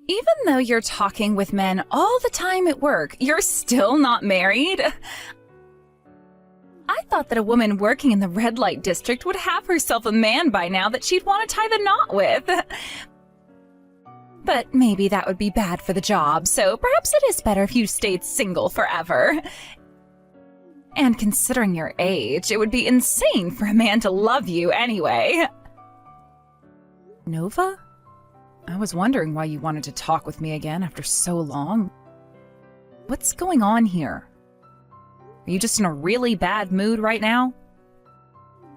Even though you're talking with men all the time at work, you're still not married? I thought that a woman working in the red light district would have herself a man by now that she'd want to tie the knot with. But maybe that would be bad for the job, so perhaps it is better if you stayed single forever. And considering your age, it would be insane for a man to love you anyway. Nova? I was wondering why you wanted to talk with me again after so long. What's going on here? Are you just in a really bad mood right now?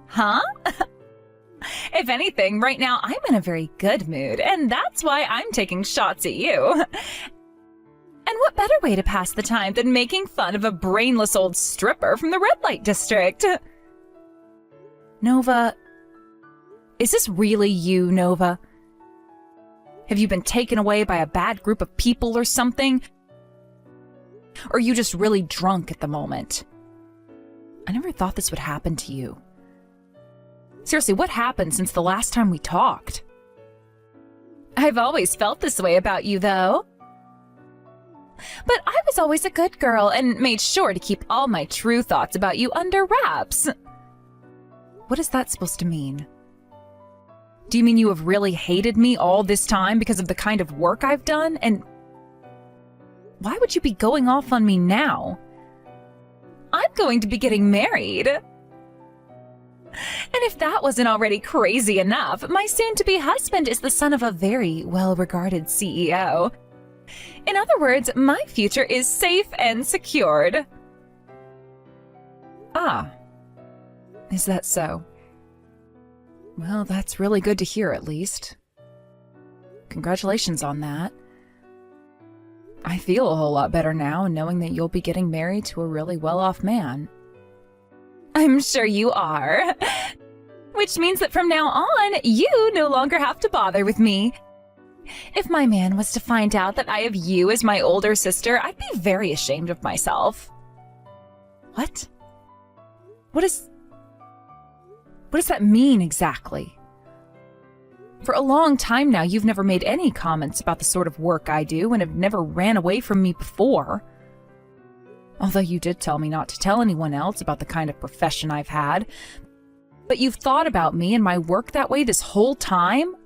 Huh? If anything, right now I'm in a very good mood, and that's why I'm taking shots at you. And what better way to pass the time than making fun of a brainless old stripper from the red light district? Nova, is this really you, Nova? Have you been taken away by a bad group of people or something? Or are you just really drunk at the moment? I never thought this would happen to you. Seriously, what happened since the last time we talked? I've always felt this way about you, though. But I was always a good girl and made sure to keep all my true thoughts about you under wraps. What is that supposed to mean? Do you mean you have really hated me all this time because of the kind of work I've done? And why would you be going off on me now? I'm going to be getting married. And if that wasn't already crazy enough, my soon-to-be husband is the son of a very well-regarded CEO. In other words, my future is safe and secured. Ah, is that so? Well, that's really good to hear, at least. Congratulations on that. I feel a whole lot better now knowing that you'll be getting married to a really well-off man. I'm sure you are. Which means that from now on, you no longer have to bother with me. If my man was to find out that I have you as my older sister, I'd be very ashamed of myself. What? What does that mean exactly? For a long time now, you've never made any comments about the sort of work I do and have never ran away from me before. Although you did tell me not to tell anyone else about the kind of profession I've had. But you've thought about me and my work that way this whole time?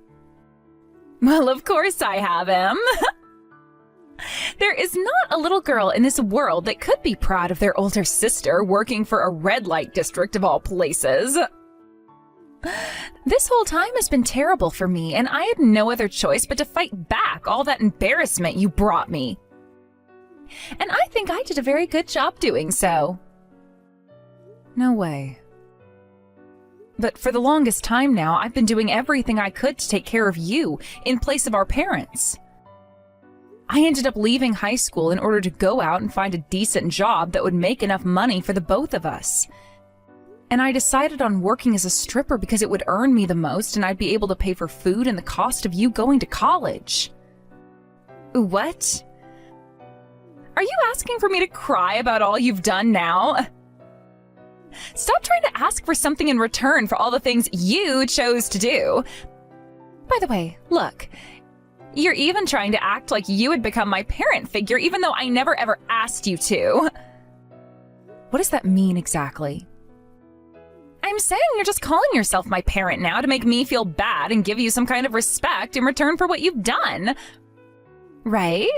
Well, of course I have him. There is not a little girl in this world that could be proud of their older sister working for a red light district of all places. This whole time has been terrible for me, and I had no other choice but to fight back all that embarrassment you brought me. And I think I did a very good job doing so. No way. But for the longest time now, I've been doing everything I could to take care of you in place of our parents. I ended up leaving high school in order to go out and find a decent job that would make enough money for the both of us. And I decided on working as a stripper because it would earn me the most and I'd be able to pay for food and the cost of you going to college. What? Are you asking for me to cry about all you've done now? Stop trying to ask for something in return for all the things you chose to do. By the way, look, you're even trying to act like you had become my parent figure even though I never ever asked you to. What does that mean exactly? I'm saying you're just calling yourself my parent now to make me feel bad and give you some kind of respect in return for what you've done. Right?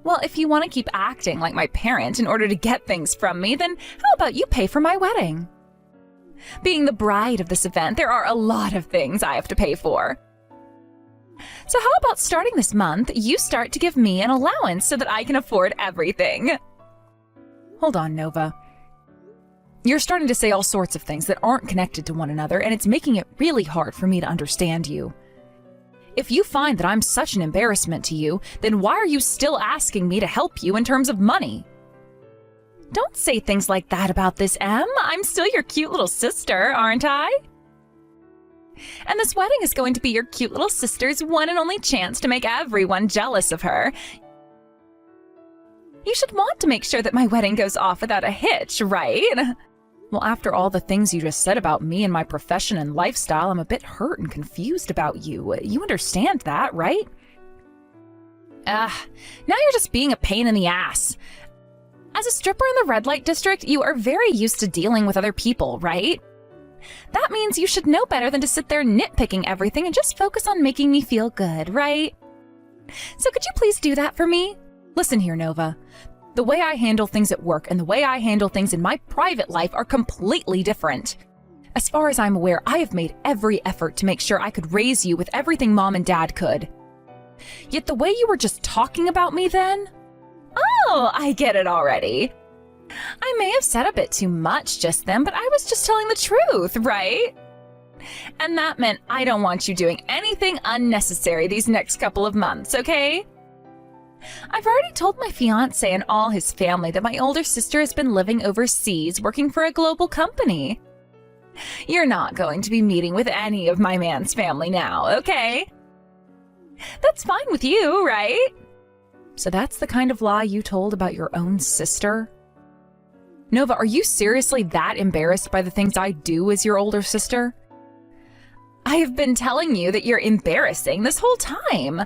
Well, if you want to keep acting like my parent in order to get things from me, then how about you pay for my wedding? Being the bride of this event, there are a lot of things I have to pay for. So how about starting this month, you start to give me an allowance so that I can afford everything? Hold on, Nova. You're starting to say all sorts of things that aren't connected to one another, and it's making it really hard for me to understand you. If you find that I'm such an embarrassment to you, then why are you still asking me to help you in terms of money? Don't say things like that about this, Em. I'm still your cute little sister, aren't I? And this wedding is going to be your cute little sister's one and only chance to make everyone jealous of her. You should want to make sure that my wedding goes off without a hitch, right? Well, after all the things you just said about me and my profession and lifestyle, I'm a bit hurt and confused about you. You understand that, right? Ugh, now you're just being a pain in the ass. As a stripper in the red light district, you are very used to dealing with other people, right? That means you should know better than to sit there nitpicking everything and just focus on making me feel good, right? So could you please do that for me? Listen here, Nova. The way I handle things at work and the way I handle things in my private life are completely different. As far as I'm aware, I have made every effort to make sure I could raise you with everything Mom and Dad could. Yet the way you were just talking about me then? Oh, I get it already. I may have said a bit too much just then, but I was just telling the truth, right? And that meant I don't want you doing anything unnecessary these next couple of months, okay? I've already told my fiancé and all his family that my older sister has been living overseas working for a global company. You're not going to be meeting with any of my man's family now, okay? That's fine with you, right? So that's the kind of lie you told about your own sister? Nova, are you seriously that embarrassed by the things I do as your older sister? I have been telling you that you're embarrassing this whole time.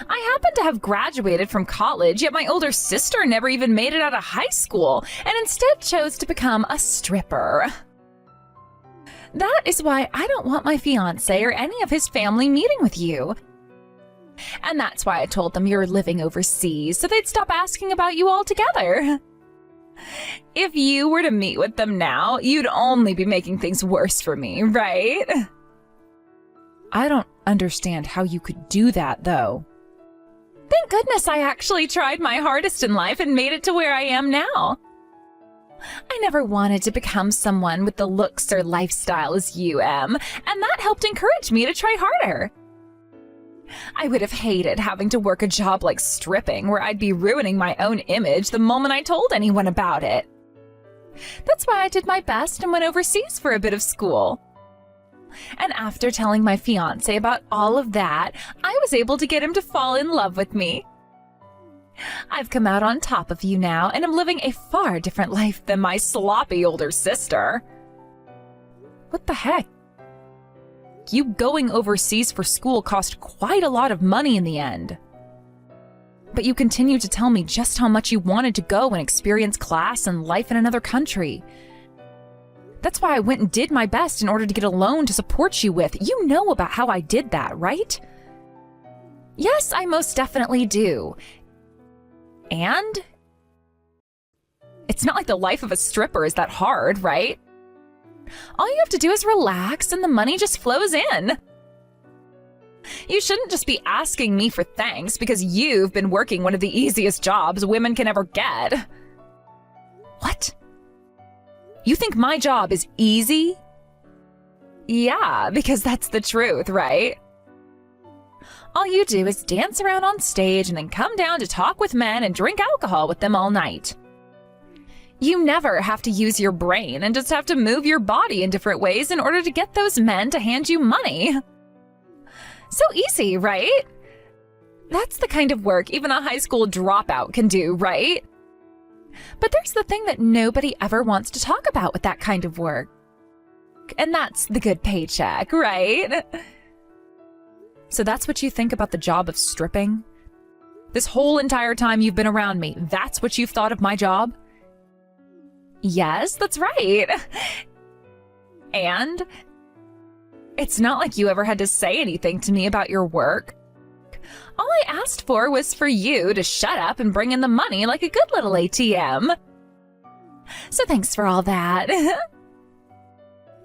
I happen to have graduated from college, yet my older sister never even made it out of high school and instead chose to become a stripper. That is why I don't want my fiancé or any of his family meeting with you. And that's why I told them you're living overseas, so they'd stop asking about you altogether. If you were to meet with them now, you'd only be making things worse for me, right? I don't understand how you could do that, though. Thank goodness I actually tried my hardest in life and made it to where I am now. I never wanted to become someone with the looks or lifestyle as you, Em, and that helped encourage me to try harder. I would have hated having to work a job like stripping, where I'd be ruining my own image the moment I told anyone about it. That's why I did my best and went overseas for a bit of school. And after telling my fiancé about all of that, I was able to get him to fall in love with me. I've come out on top of you now, and am living a far different life than my sloppy older sister. What the heck? You going overseas for school cost quite a lot of money in the end. But you continue to tell me just how much you wanted to go and experience class and life in another country. That's why I went and did my best in order to get a loan to support you with. You know about how I did that, right? Yes, I most definitely do. And? It's not like the life of a stripper is that hard, right? All you have to do is relax and the money just flows in. You shouldn't just be asking me for thanks because you've been working one of the easiest jobs women can ever get. What? You think my job is easy? Yeah, because that's the truth, right? All you do is dance around on stage and then come down to talk with men and drink alcohol with them all night. You never have to use your brain and just have to move your body in different ways in order to get those men to hand you money. So easy, right? That's the kind of work even a high school dropout can do, right? But there's the thing that nobody ever wants to talk about with that kind of work. And that's the good paycheck, right? So that's what you think about the job of stripping? This whole entire time you've been around me, that's what you've thought of my job? Yes, that's right. And it's not like you ever had to say anything to me about your work. All I asked for was for you to shut up and bring in the money like a good little ATM. So thanks for all that.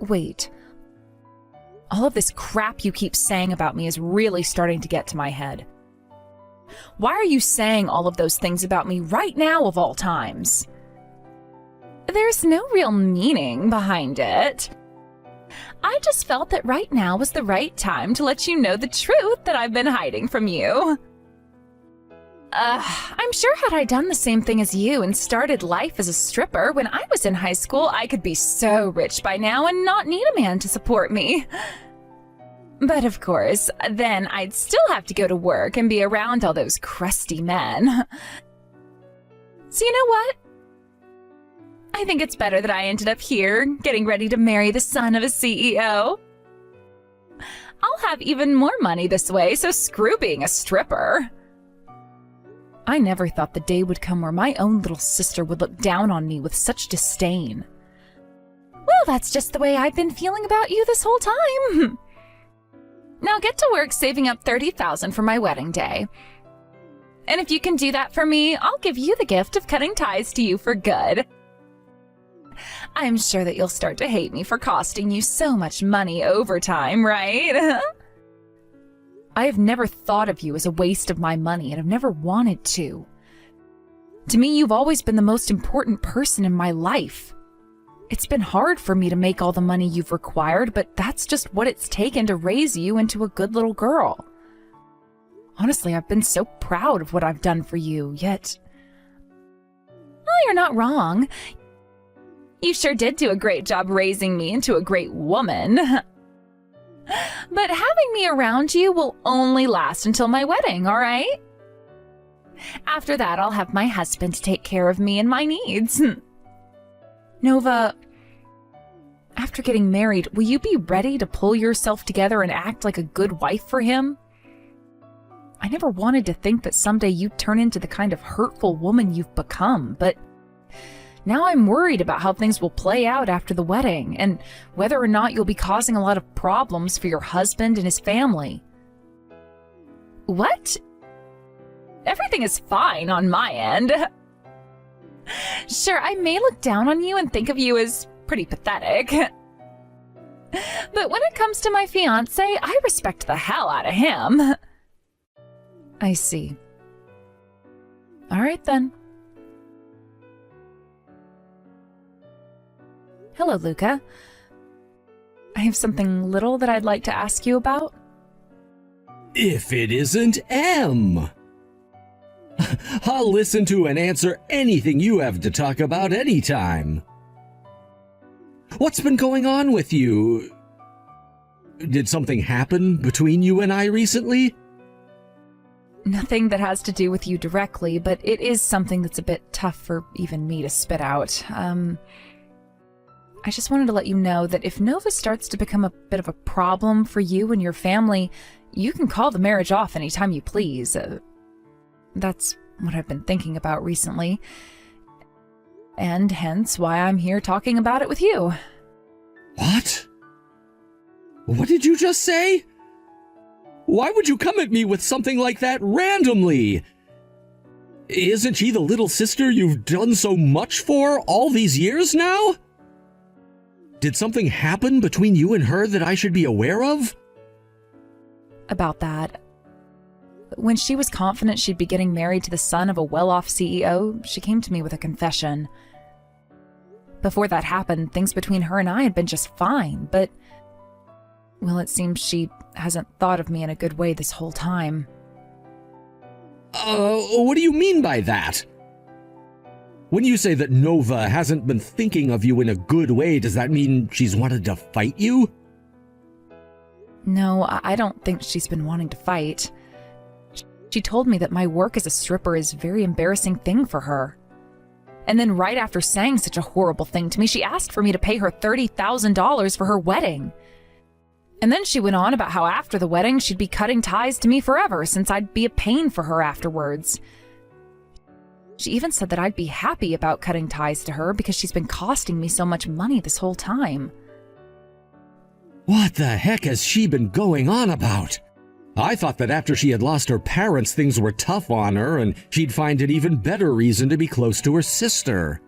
Wait. All of this crap you keep saying about me is really starting to get to my head. Why are you saying all of those things about me right now of all times? There's no real meaning behind it. I just felt that right now was the right time to let you know the truth that I've been hiding from you. I'm sure had I done the same thing as you and started life as a stripper when I was in high school, I could be so rich by now and not need a man to support me. But of course, then I'd still have to go to work and be around all those crusty men. So you know what? I think it's better that I ended up here, getting ready to marry the son of a CEO. I'll have even more money this way, so screw being a stripper. I never thought the day would come where my own little sister would look down on me with such disdain. Well, that's just the way I've been feeling about you this whole time. Now get to work saving up $30,000 for my wedding day. And if you can do that for me, I'll give you the gift of cutting ties to you for good. I'm sure that you'll start to hate me for costing you so much money over time, right? I have never thought of you as a waste of my money, and have never wanted to. To me, you've always been the most important person in my life. It's been hard for me to make all the money you've required, but that's just what it's taken to raise you into a good little girl. Honestly, I've been so proud of what I've done for you, yet... Well, you're not wrong. You sure did do a great job raising me into a great woman. But having me around you will only last until my wedding, all right? After that, I'll have my husband take care of me and my needs. Nova, after getting married, will you be ready to pull yourself together and act like a good wife for him? I never wanted to think that someday you'd turn into the kind of hurtful woman you've become, but now I'm worried about how things will play out after the wedding, and whether or not you'll be causing a lot of problems for your husband and his family. What? Everything is fine on my end. Sure, I may look down on you and think of you as pretty pathetic. But when it comes to my fiancé, I respect the hell out of him. I see. All right then. Hello, Luca. I have something little that I'd like to ask you about. If it isn't M. I'll listen to and answer anything you have to talk about anytime. What's been going on with you? Did something happen between you and I recently? Nothing that has to do with you directly, but it is something that's a bit tough for even me to spit out. I just wanted to let you know that if Nova starts to become a bit of a problem for you and your family, you can call the marriage off anytime you please. That's what I've been thinking about recently, and hence why I'm here talking about it with you. What? What did you just say? Why would you come at me with something like that randomly? Isn't she the little sister you've done so much for all these years now? Did something happen between you and her that I should be aware of? About that. When she was confident she'd be getting married to the son of a well-off CEO, she came to me with a confession. Before that happened, things between her and I had been just fine, but... well, it seems she hasn't thought of me in a good way this whole time. What do you mean by that? When you say that Nova hasn't been thinking of you in a good way, does that mean she's wanted to fight you? No, I don't think she's been wanting to fight. She told me that my work as a stripper is a very embarrassing thing for her. And then right after saying such a horrible thing to me, she asked for me to pay her $30,000 for her wedding. And then she went on about how after the wedding, she'd be cutting ties to me forever since I'd be a pain for her afterwards. She even said that I'd be happy about cutting ties to her because she's been costing me so much money this whole time. What the heck has she been going on about? I thought that after she had lost her parents, things were tough on her and she'd find an even better reason to be close to her sister.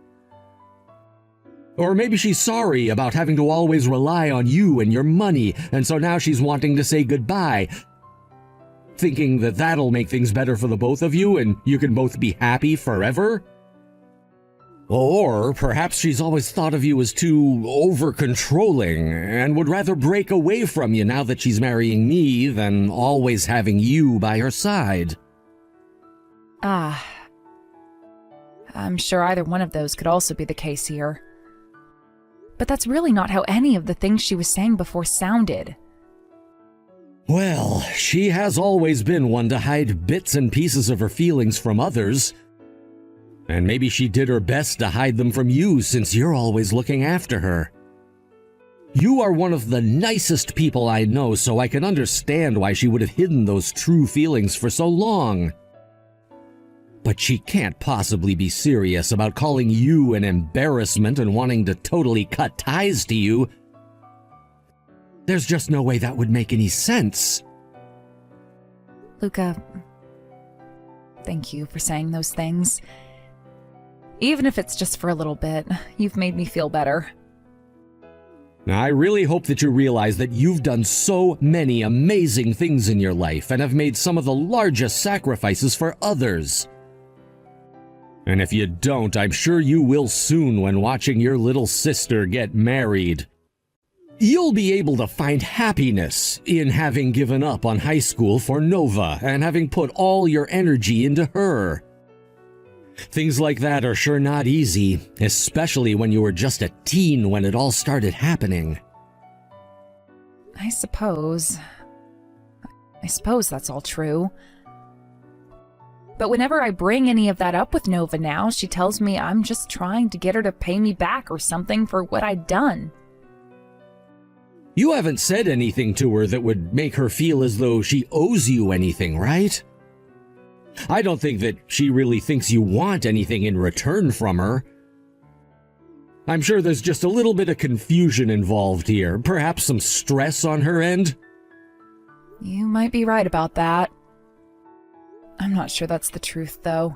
Or maybe she's sorry about having to always rely on you and your money, and so now she's wanting to say goodbye, thinking that that'll make things better for the both of you and you can both be happy forever? Or perhaps she's always thought of you as too over-controlling and would rather break away from you now that she's marrying me than always having you by her side. I'm sure either one of those could also be the case here. But that's really not how any of the things she was saying before sounded. Well, she has always been one to hide bits and pieces of her feelings from others. And maybe she did her best to hide them from you since you're always looking after her. You are one of the nicest people I know, so I can understand why she would have hidden those true feelings for so long. But she can't possibly be serious about calling you an embarrassment and wanting to totally cut ties to you. There's just no way that would make any sense. Luca, thank you for saying those things. Even if it's just for a little bit, you've made me feel better. I really hope that you realize that you've done so many amazing things in your life and have made some of the largest sacrifices for others. And if you don't, I'm sure you will soon when watching your little sister get married. You'll be able to find happiness in having given up on high school for Nova and having put all your energy into her. Things like that are sure not easy, especially when you were just a teen when it all started happening. I suppose that's all true. But whenever I bring any of that up with Nova now, she tells me I'm just trying to get her to pay me back or something for what I'd done. You haven't said anything to her that would make her feel as though she owes you anything, right? I don't think that she really thinks you want anything in return from her. I'm sure there's just a little bit of confusion involved here, perhaps some stress on her end. You might be right about that. I'm not sure that's the truth, though.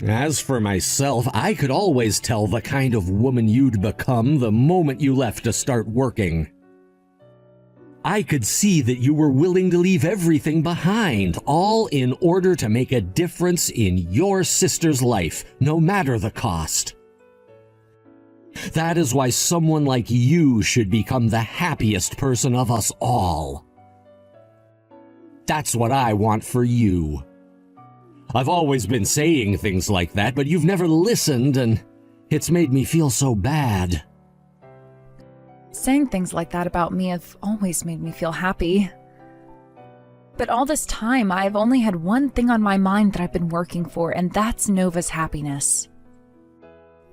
As for myself, I could always tell the kind of woman you'd become the moment you left to start working. I could see that you were willing to leave everything behind, all in order to make a difference in your sister's life, no matter the cost. That is why someone like you should become the happiest person of us all. That's what I want for you. I've always been saying things like that, but you've never listened, and it's made me feel so bad. Saying things like that about me have always made me feel happy. But all this time, I've only had one thing on my mind that I've been working for, and that's Nova's happiness.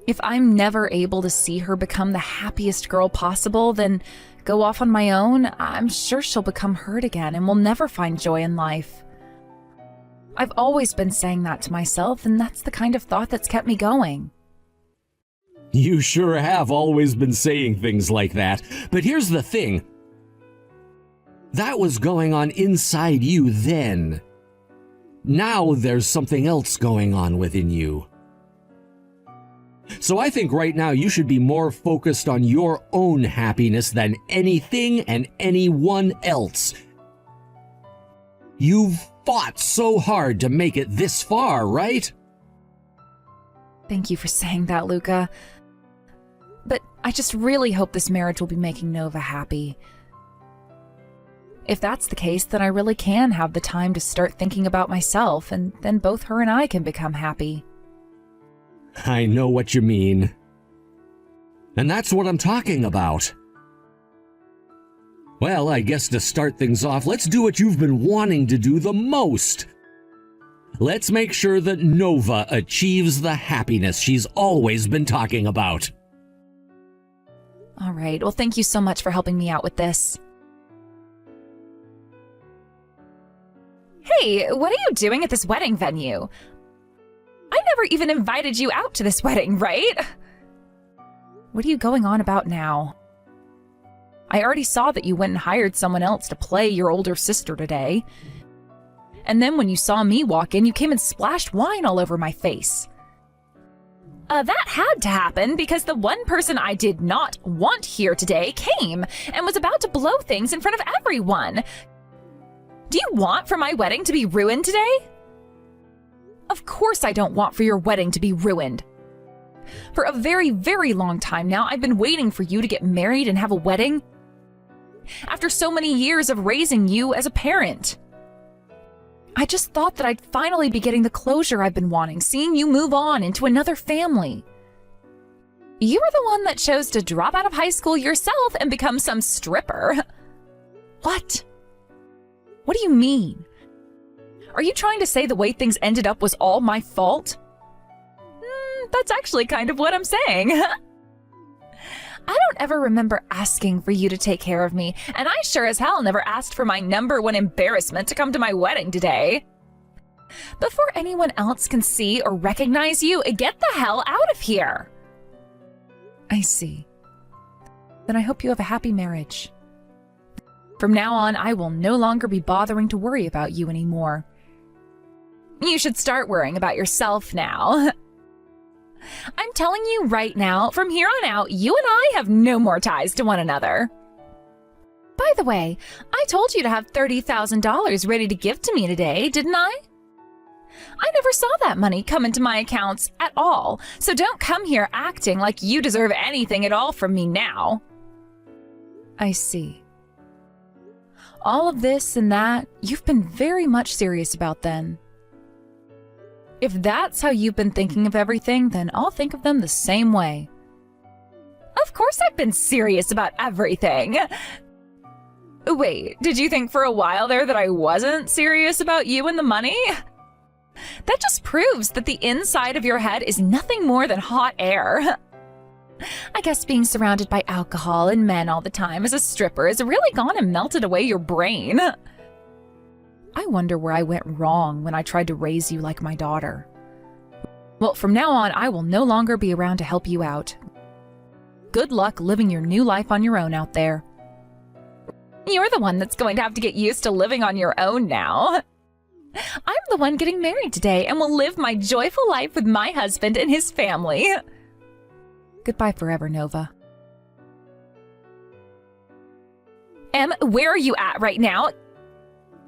If I'm never able to see her become the happiest girl possible, then go off on my own, I'm sure she'll become hurt again and will never find joy in life. I've always been saying that to myself, and that's the kind of thought that's kept me going. You sure have always been saying things like that, but here's the thing. That was going on inside you then. Now there's something else going on within you. So I think right now you should be more focused on your own happiness than anything and anyone else. You've fought so hard to make it this far, right? Thank you for saying that, Luca. But I just really hope this marriage will be making Nova happy. If that's the case, then I really can have the time to start thinking about myself, and then both her and I can become happy. I know what you mean. And that's what I'm talking about. Well, I guess to start things off, let's do what you've been wanting to do the most. Let's make sure that Nova achieves the happiness she's always been talking about. All right, well, thank you so much for helping me out with this. Hey, what are you doing at this wedding venue? I never even invited you out to this wedding, right? What are you going on about now? I already saw that you went and hired someone else to play your older sister today. And then when you saw me walk in, you came and splashed wine all over my face. That had to happen because the one person I did not want here today came and was about to blow things in front of everyone. Do you want for my wedding to be ruined today? Of course I don't want for your wedding to be ruined. For a very, very long time now, I've been waiting for you to get married and have a wedding. After so many years of raising you as a parent. I just thought that I'd finally be getting the closure I've been wanting, seeing you move on into another family. You were the one that chose to drop out of high school yourself and become some stripper. What? What do you mean? Are you trying to say the way things ended up was all my fault? That's actually kind of what I'm saying. I don't ever remember asking for you to take care of me, and I sure as hell never asked for my #1 embarrassment to come to my wedding today. Before anyone else can see or recognize you, get the hell out of here. I see. Then I hope you have a happy marriage. From now on, I will no longer be bothering to worry about you anymore. You should start worrying about yourself now. I'm telling you right now, from here on out, you and I have no more ties to one another. By the way, I told you to have $30,000 ready to give to me today, didn't I? I never saw that money come into my accounts at all, so don't come here acting like you deserve anything at all from me now. I see. All of this and that, you've been very much serious about then. If that's how you've been thinking of everything, then I'll think of them the same way. Of course I've been serious about everything. Wait, did you think for a while there that I wasn't serious about you and the money? That just proves that the inside of your head is nothing more than hot air. I guess being surrounded by alcohol and men all the time as a stripper has really gone and melted away your brain. I wonder where I went wrong when I tried to raise you like my daughter. Well, from now on, I will no longer be around to help you out. Good luck living your new life on your own out there. You're the one that's going to have to get used to living on your own now. I'm the one getting married today and will live my joyful life with my husband and his family. Goodbye forever, Nova. Em, where are you at right now?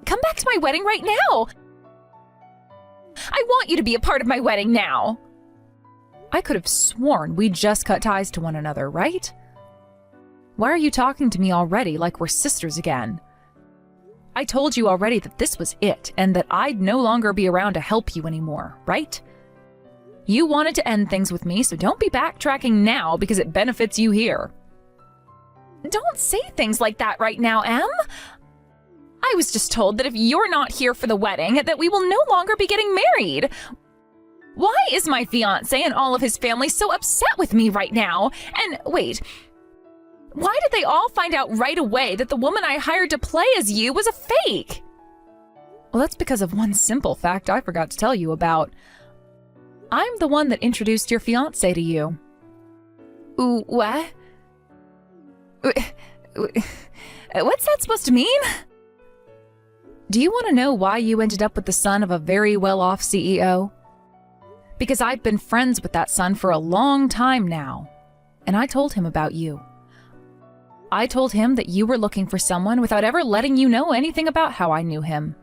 Come back to my wedding right now. I want you to be a part of my wedding now. I could have sworn we just cut ties to one another, right? Why are you talking to me already like we're sisters again? I told you already that this was it and that I'd no longer be around to help you anymore, right? You wanted to end things with me, so don't be backtracking now because it benefits you here. Don't say things like that right now, Em. I was just told that if you're not here for the wedding, that we will no longer be getting married. Why is my fiancé and all of his family so upset with me right now? And wait, why did they all find out right away that the woman I hired to play as you was a fake? Well, that's because of one simple fact I forgot to tell you about. I'm the one that introduced your fiancé to you. Ooh, what? What's that supposed to mean? Do you want to know why you ended up with the son of a very well-off CEO? Because I've been friends with that son for a long time now, and I told him about you. I told him that you were looking for someone without ever letting you know anything about how I knew him.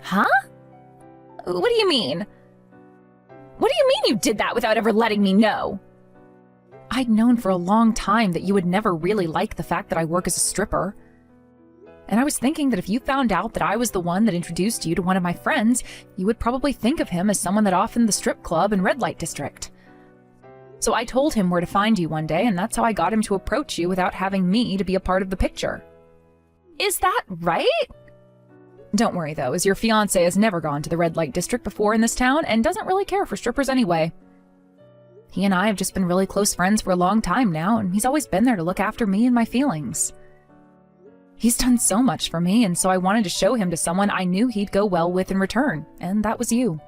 Huh? What do you mean? What do you mean you did that without ever letting me know? I'd known for a long time that you would never really like the fact that I work as a stripper. And I was thinking that if you found out that I was the one that introduced you to one of my friends, you would probably think of him as someone that often the strip club and red light district. So I told him where to find you one day, and that's how I got him to approach you without having me to be a part of the picture. Is that right? Don't worry though, as your fiancé has never gone to the red light district before in this town and doesn't really care for strippers anyway. He and I have just been really close friends for a long time now, and he's always been there to look after me and my feelings. He's done so much for me, and so I wanted to show him to someone I knew he'd go well with in return, and that was you.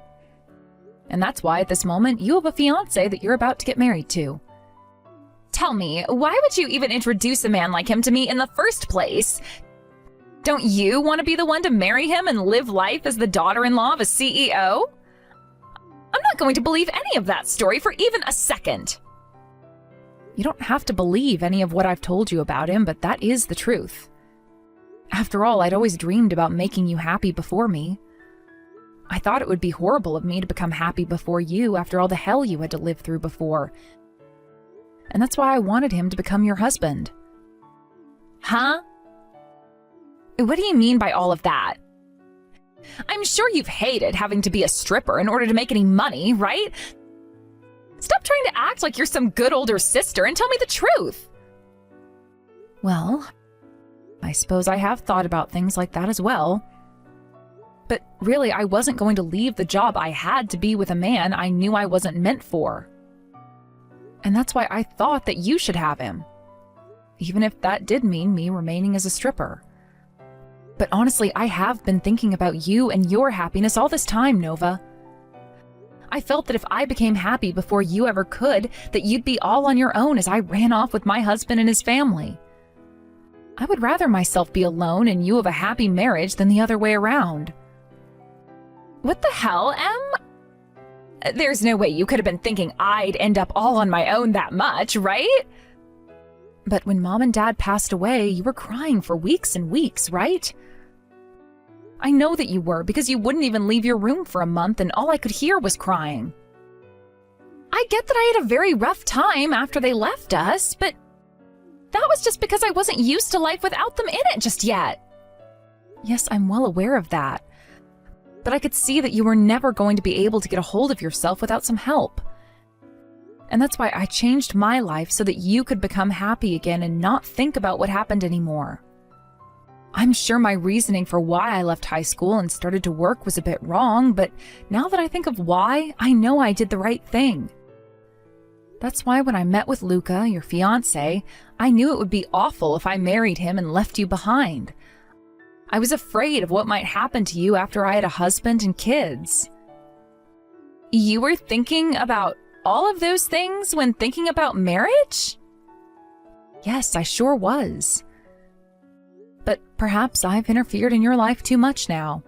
And that's why at this moment you have a fiancé that you're about to get married to. Tell me, why would you even introduce a man like him to me in the first place? Don't you want to be the one to marry him and live life as the daughter-in-law of a CEO? I'm not going to believe any of that story for even a second. You don't have to believe any of what I've told you about him, but that is the truth. After all, I'd always dreamed about making you happy before me. I thought it would be horrible of me to become happy before you after all the hell you had to live through before. And that's why I wanted him to become your husband. Huh? What do you mean by all of that? I'm sure you've hated having to be a stripper in order to make any money, right? Stop trying to act like you're some good older sister and tell me the truth. Well, I suppose I have thought about things like that as well. But really, I wasn't going to leave the job I had to be with a man I knew I wasn't meant for. And that's why I thought that you should have him. Even if that did mean me remaining as a stripper. But honestly, I have been thinking about you and your happiness all this time, Nova. I felt that if I became happy before you ever could, that you'd be all on your own as I ran off with my husband and his family. I would rather myself be alone and you have a happy marriage than the other way around. What the hell, Em? There's no way you could have been thinking I'd end up all on my own that much, right? But when Mom and Dad passed away, you were crying for weeks and weeks, right? I know that you were, because you wouldn't even leave your room for a month and all I could hear was crying. I get that I had a very rough time after they left us, but that was just because I wasn't used to life without them in it just yet. Yes, I'm well aware of that. But I could see that you were never going to be able to get a hold of yourself without some help. And that's why I changed my life so that you could become happy again and not think about what happened anymore. I'm sure my reasoning for why I left high school and started to work was a bit wrong, but now that I think of why, I know I did the right thing. That's why when I met with Luca, your fiancé, I knew it would be awful if I married him and left you behind. I was afraid of what might happen to you after I had a husband and kids. You were thinking about all of those things when thinking about marriage? Yes, I sure was. But perhaps I've interfered in your life too much now.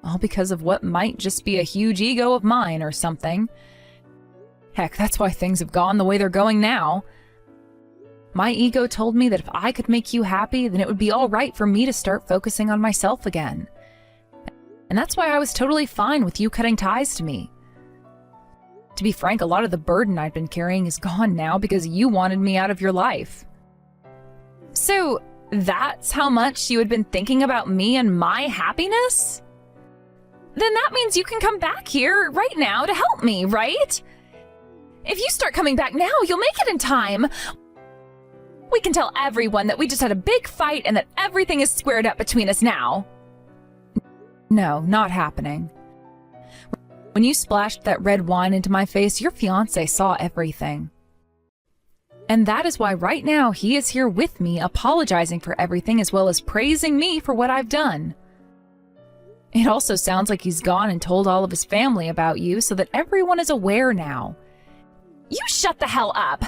All because of what might just be a huge ego of mine or something. Heck, that's why things have gone the way they're going now. My ego told me that if I could make you happy, then it would be all right for me to start focusing on myself again. And that's why I was totally fine with you cutting ties to me. To be frank, a lot of the burden I'd been carrying is gone now because you wanted me out of your life. So, that's how much you had been thinking about me and my happiness? Then that means you can come back here right now to help me, right? If you start coming back now, you'll make it in time. We can tell everyone that we just had a big fight and that everything is squared up between us now. No, not happening. When you splashed that red wine into my face, your fiancé saw everything. And that is why right now he is here with me, apologizing for everything as well as praising me for what I've done. It also sounds like he's gone and told all of his family about you so that everyone is aware now. You shut the hell up!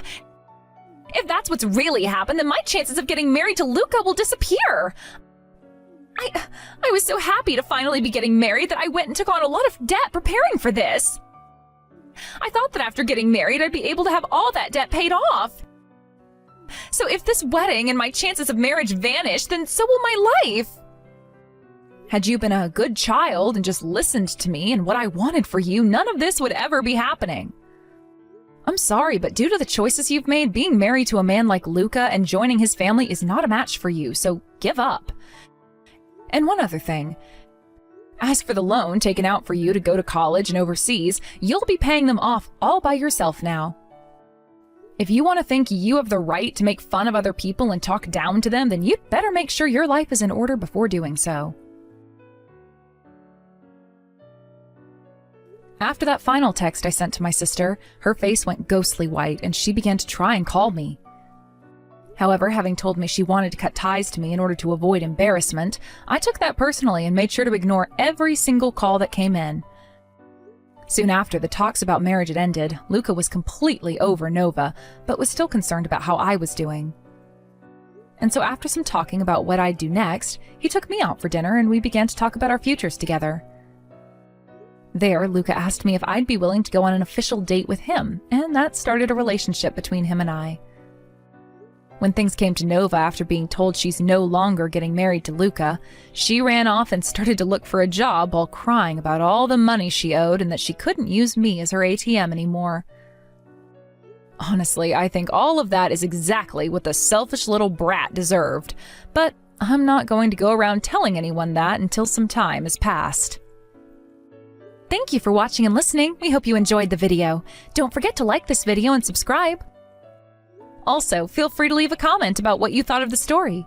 If that's what's really happened, then my chances of getting married to Luca will disappear. I was so happy to finally be getting married that I went and took on a lot of debt preparing for this. I thought that after getting married, I'd be able to have all that debt paid off. So if this wedding and my chances of marriage vanish, then so will my life. Had you been a good child and just listened to me and what I wanted for you, none of this would ever be happening. I'm sorry, but due to the choices you've made, being married to a man like Luca and joining his family is not a match for you, so give up. And one other thing. As for the loan taken out for you to go to college and overseas, you'll be paying them off all by yourself now. If you want to think you have the right to make fun of other people and talk down to them, then you'd better make sure your life is in order before doing so. After that final text I sent to my sister, her face went ghostly white and she began to try and call me. However, having told me she wanted to cut ties to me in order to avoid embarrassment, I took that personally and made sure to ignore every single call that came in. Soon after the talks about marriage had ended, Luca was completely over Nova, but was still concerned about how I was doing. And so after some talking about what I'd do next, he took me out for dinner and we began to talk about our futures together. There, Luca asked me if I'd be willing to go on an official date with him, and that started a relationship between him and I. When things came to Nova after being told she's no longer getting married to Luca, she ran off and started to look for a job while crying about all the money she owed and that she couldn't use me as her ATM anymore. Honestly, I think all of that is exactly what the selfish little brat deserved, but I'm not going to go around telling anyone that until some time has passed. Thank you for watching and listening. We hope you enjoyed the video. Don't forget to like this video and subscribe. Also, feel free to leave a comment about what you thought of the story.